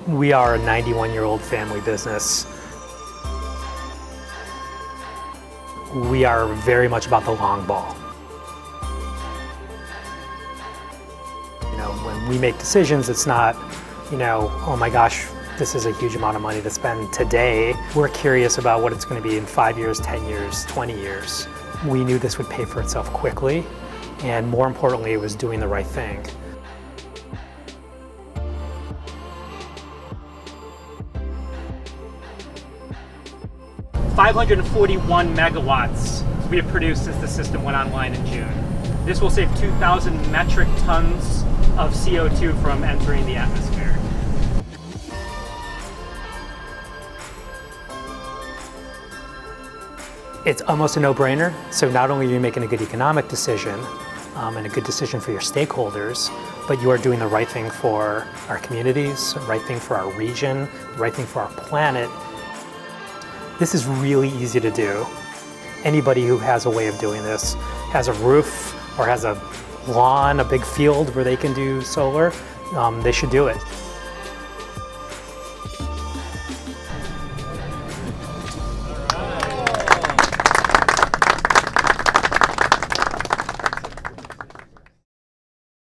We are a 91-year-old family business. We are very much about the long ball. When we make decisions, it's not, oh my gosh, this is a huge amount of money to spend today. We're curious about what it's going to be in 5 years, 10 years, 20 years. We knew this would pay for itself quickly, and more importantly, it was doing the right thing. "541 megawatts we have produced since the system went online in June. This will save 2,000 metric tons of CO2 from entering the atmosphere." It's almost a no-brainer. So not only are you making a good economic decision and a good decision for your stakeholders, but you are doing the right thing for our communities, the right thing for our region, the right thing for our planet. This is really easy to do. Anybody who has a way of doing this, has a roof or has a lawn, a big field where they can do solar, they should do it.